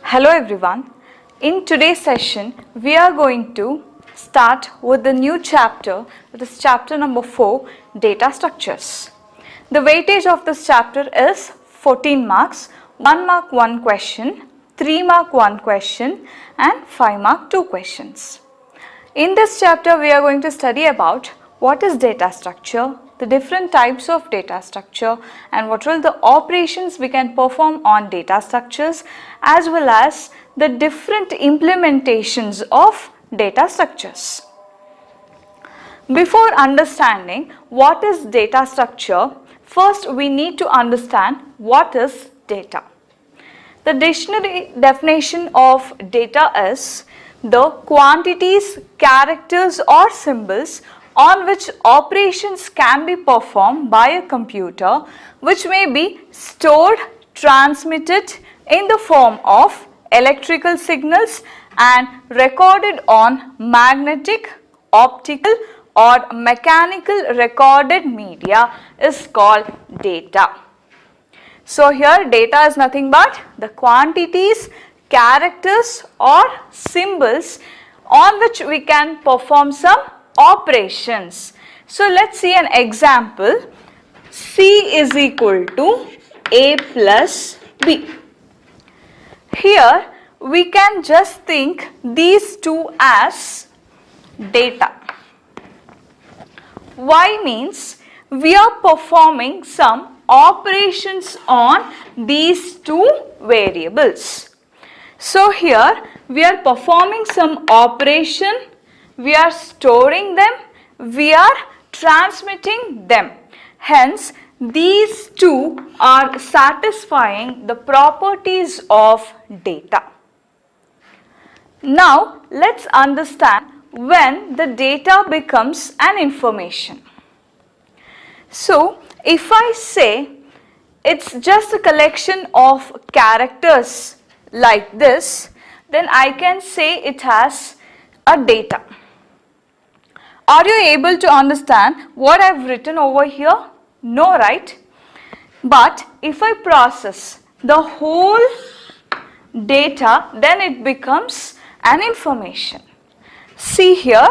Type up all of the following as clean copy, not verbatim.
Hello everyone. In today's session, we are going to start with the new chapter, that is chapter number 4, data structures. The weightage of this chapter is 14 marks, 1 mark 1 question, 3 mark 1 question and 5 mark 2 questions. In this chapter, we are going to study about what is data structure, the different types of data structure and what will the operations we can perform on data structures, as well as the different implementations of data structures. Before understanding what is data structure, first we need to understand what is data. The dictionary definition of data is the quantities, characters or symbols on which operations can be performed by a computer, which may be stored, transmitted in the form of electrical signals and recorded on magnetic, optical or mechanical recorded media is called data. So here data is nothing but the quantities, characters or symbols on which we can perform some operations. So let's see an example. C is equal to A plus B. Here we can just think these two as data. Y means we are performing some operations on these two variables. So here we are performing some operation, we are storing them, we are transmitting them. Hence, these two are satisfying the properties of data. Now, let's understand when the data becomes an information. So, if I say it's just a collection of characters like this, then I can say it has a data. Are you able to understand what I have written over here? No, right? But if I process the whole data, then it becomes an information. See here.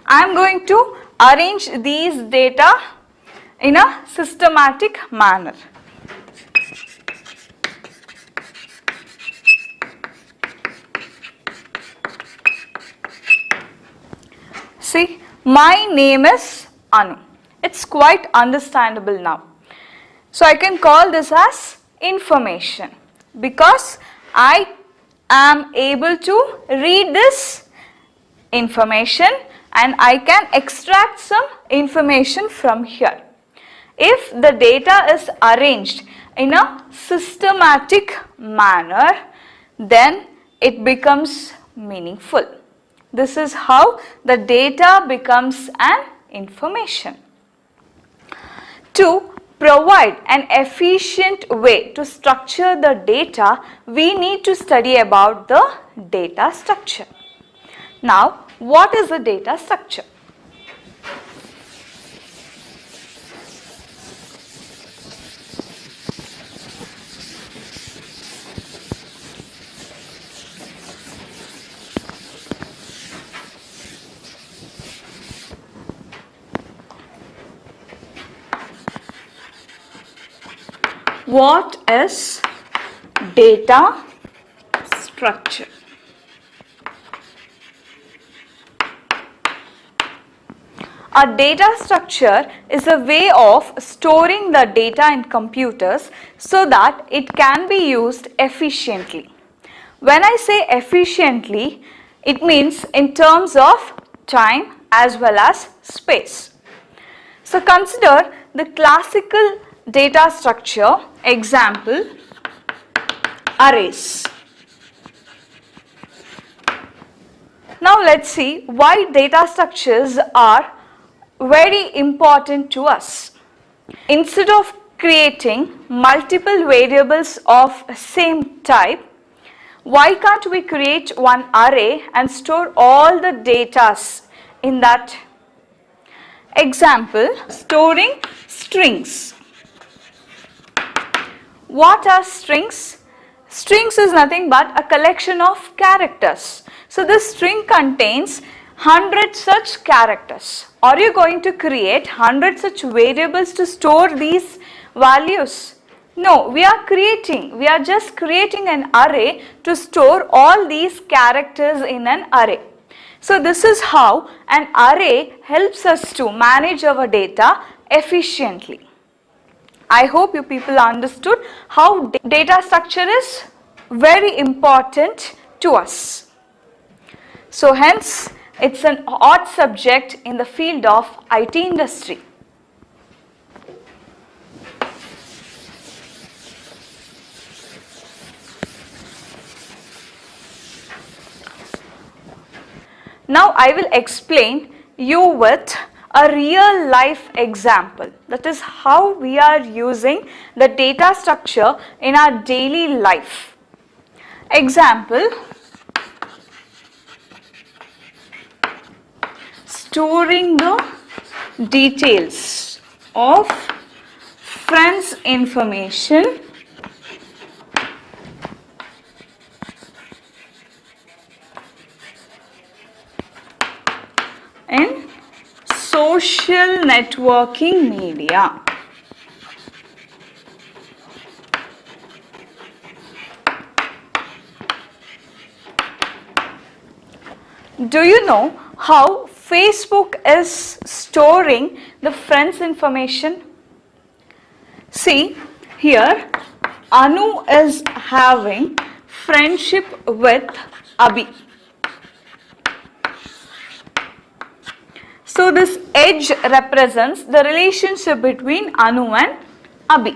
I am going to arrange these data in a systematic manner. See, my name is Anu. It's quite understandable now. So I can call this as information because I am able to read this information and I can extract some information from here. If the data is arranged in a systematic manner, then it becomes meaningful. This is how the data becomes an information. To provide an efficient way to structure the data, we need to study about the data structure. Now, what is the data structure? What is data structure? A data structure is a way of storing the data in computers so that it can be used efficiently. When I say efficiently, it means in terms of time as well as space. So consider the classical data structure, example, arrays. Now let's see why data structures are very important to us. Instead of creating multiple variables of same type, why can't we create one array and store all the data in that Example, storing strings. What are strings? Strings is nothing but a collection of characters. So this string contains 100 such characters. Are you going to create 100 such variables to store these values? No, we are just creating an array to store all these characters in an array. So this is how an array helps us to manage our data efficiently. I hope you people understood how data structure is very important to us. So hence, it's an odd subject in the field of IT industry. Now I will explain you with a real life example. That is how we are using the data structure in our daily life. Example, storing the details of friends' information in social networking media. Do you know how Facebook is storing the friends' information? See, here Anu is having friendship with Abhi. So this edge represents the relationship between Anu and Abhi.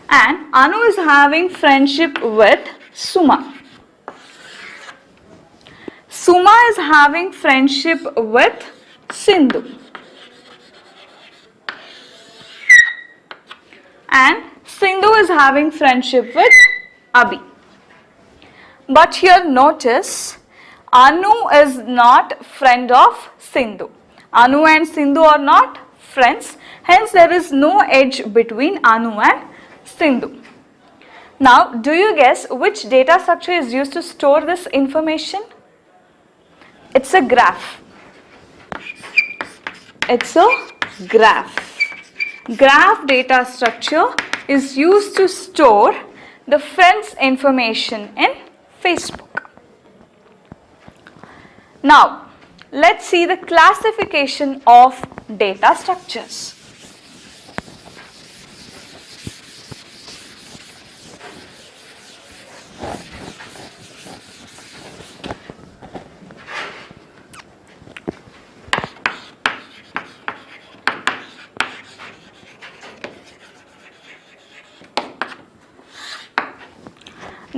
And Anu is having friendship with Suma. Suma is having friendship with Sindhu. And Sindhu is having friendship with Abhi. But here notice, Anu is not friend of Sindhu. Anu and Sindhu are not friends. Hence there is no edge between Anu and Sindhu. Now do you guess which data structure is used to store this information? It's a graph. It's a graph. Graph data structure is used to store the friends' information in Facebook. Now, let's see the classification of data structures.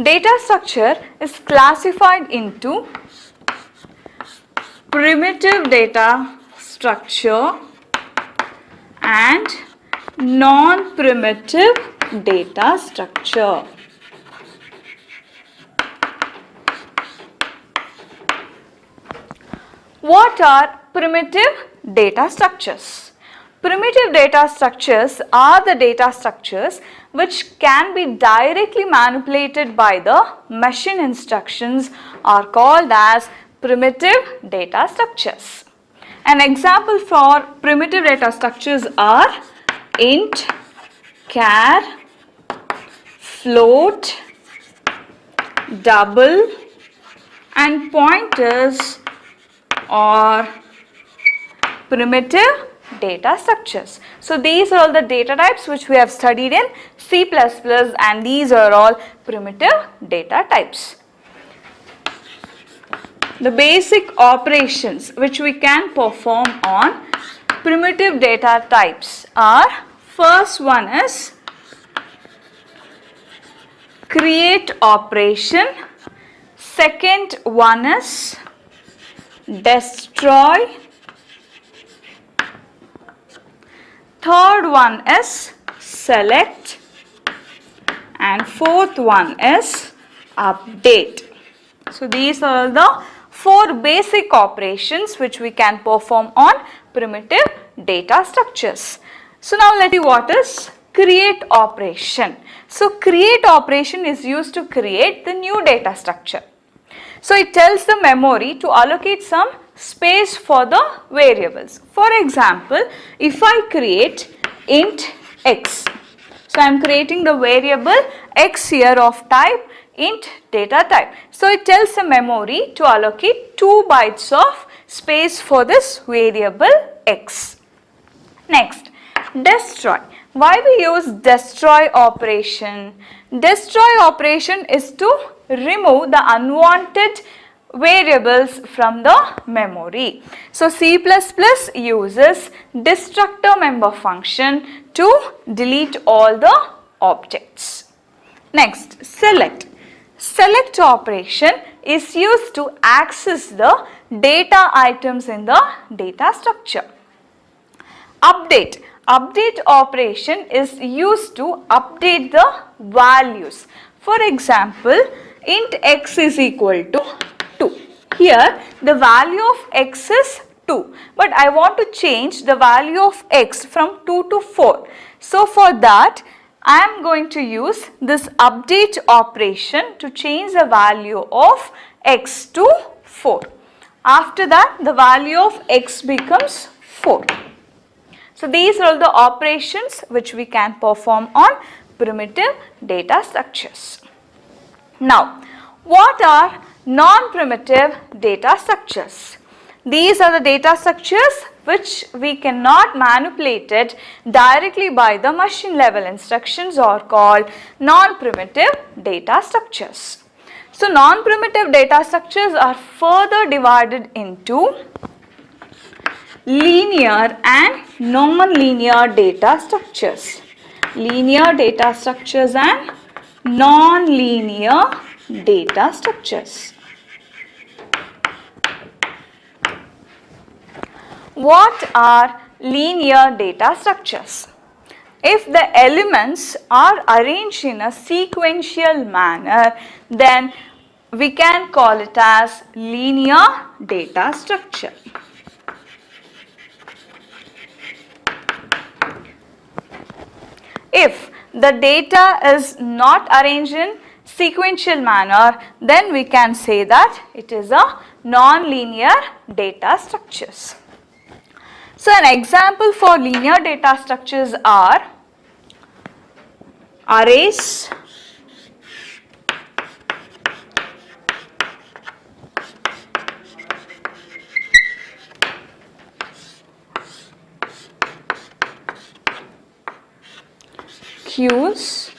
Data structure is classified into primitive data structure and non-primitive data structure. What are primitive data structures? Primitive data structures are the data structures which can be directly manipulated by the machine instructions are called as primitive data structures. An example for primitive data structures are int, char, float, double and pointers or primitive data structures. So these are all the data types which we have studied in C++ and these are all primitive data types. The basic operations which we can perform on primitive data types are, first one is create operation, second one is destroy, third one is select and fourth one is update. So these are the 4 basic operations which we can perform on primitive data structures. So now let's see what is create operation. So create operation is used to create the new data structure. So it tells the memory to allocate some space for the variables. For example, if I create int x, so I am creating the variable x here of type int data type. So it tells the memory to allocate 2 bytes of space for this variable x. Next, destroy. Why we use destroy operation? Destroy operation is to remove the unwanted variables from the memory. So C++ uses destructor member function to delete all the objects. Next, select. Select operation is used to access the data items in the data structure. Update. Update operation is used to update the values. For example, int x is equal to 2. Here the value of x is 2, but I want to change the value of x from 2 to 4. So for that I am going to use this update operation to change the value of x to 4. After that the value of x becomes 4. So these are all the operations which we can perform on primitive data structures. Now, what are non-primitive data structures? These are the data structures which we cannot manipulate it directly by the machine level instructions are called non-primitive data structures. So non-primitive data structures are further divided into linear and non-linear data structures. Linear data structures and non-linear data structures. What are linear data structures? If the elements are arranged in a sequential manner, then we can call it as linear data structure. If the data is not arranged in sequential manner, then we can say that it is a non-linear data structures. So an example for linear data structures are arrays, queues,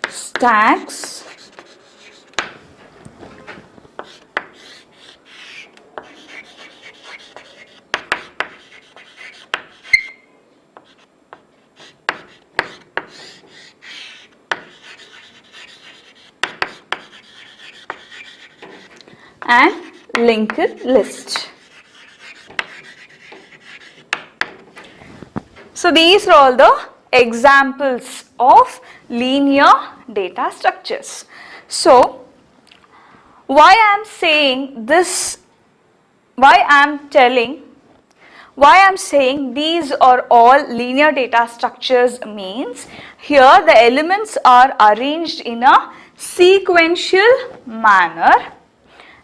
stacks, and linked list. So these are all the examples of linear data structures. So why I am saying this, why I am saying these are all linear data structures means here the elements are arranged in a sequential manner,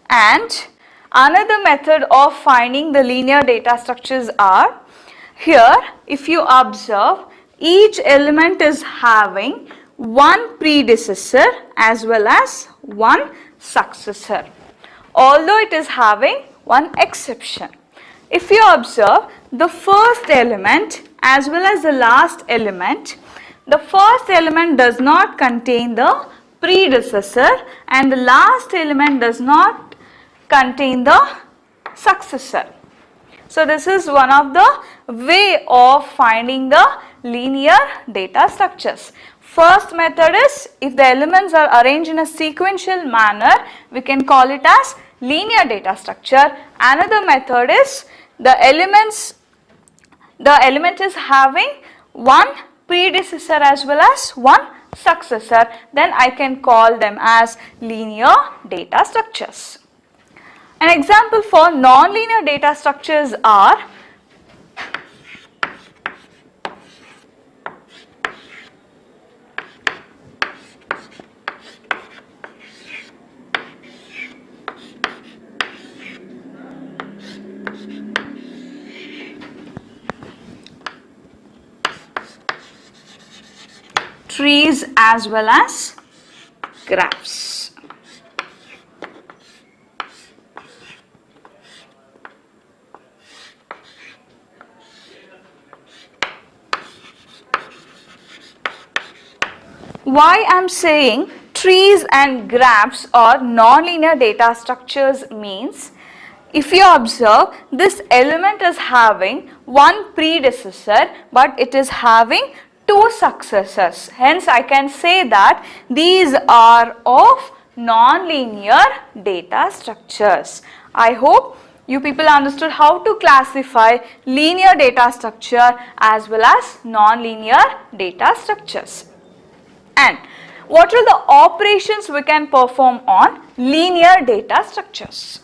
and another method of finding the linear data structures are, here if you observe, each element is having one predecessor as well as one successor, although it is having one exception. If you observe the first element as well as the last element, the first element does not contain the predecessor and the last element does not contain the successor. So this is one of the way of finding the linear data structures. First method is, if the elements are arranged in a sequential manner, we can call it as linear data structure. Another method is the element is having one predecessor as well as one successor, then I can call them as linear data structures. An example for non-linear data structures are trees as well as graphs. Why I am saying trees and graphs or non-linear data structures means, if you observe, this element is having one predecessor but it is having two successors. Hence, I can say that these are of non-linear data structures. I hope you people understood how to classify linear data structure as well as non-linear data structures. And what are the operations we can perform on linear data structures?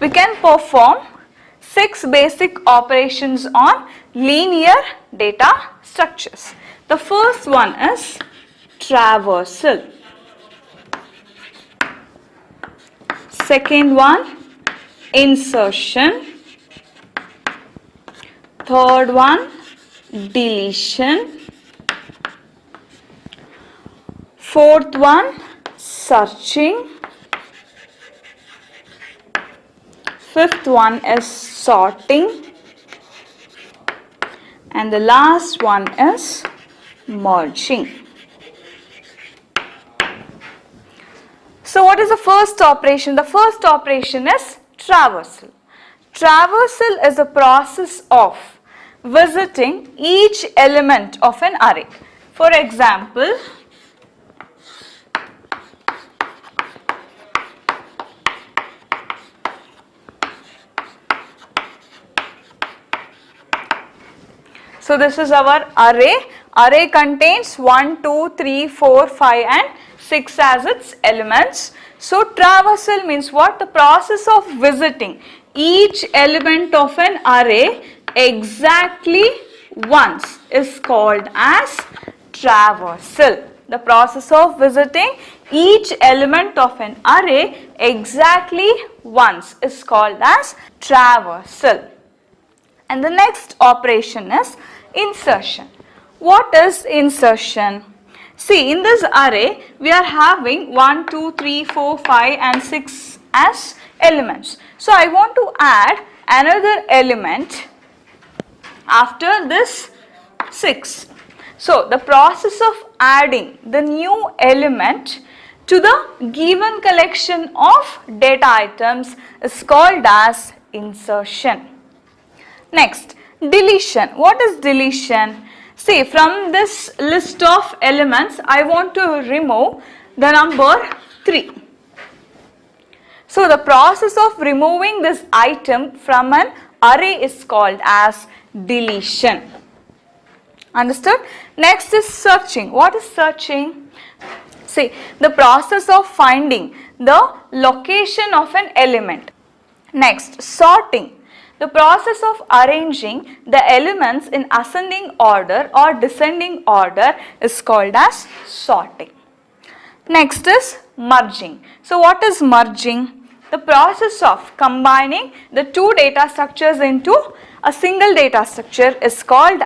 We can perform 6 basic operations on linear data structures. The first one is traversal. Second one, insertion. Third one, deletion. Fourth one, searching. Fifth one is sorting. And the last one is merging. So what is the first operation? The first operation is traversal. Traversal is a process of visiting each element of an array. For example, so this is our array. Array contains 1, 2, 3, 4, 5 and 6 as its elements. So traversal means what? The process of visiting each element of an array exactly once is called as traversal. The process of visiting each element of an array exactly once is called as traversal. And the next operation is insertion. What is insertion? See, in this array we are having 1, 2, 3, 4, 5 and 6 as elements. So I want to add another element after this 6. So the process of adding the new element to the given collection of data items is called as insertion. Next, deletion. What is deletion? See, from this list of elements, I want to remove the number 3. So the process of removing this item from an array is called as deletion. Understood? Next is searching. What is searching? See, the process of finding the location of an element. Next, sorting. The process of arranging the elements in ascending order or descending order is called as sorting. Next is merging. So what is merging? The process of combining the two data structures into a single data structure is called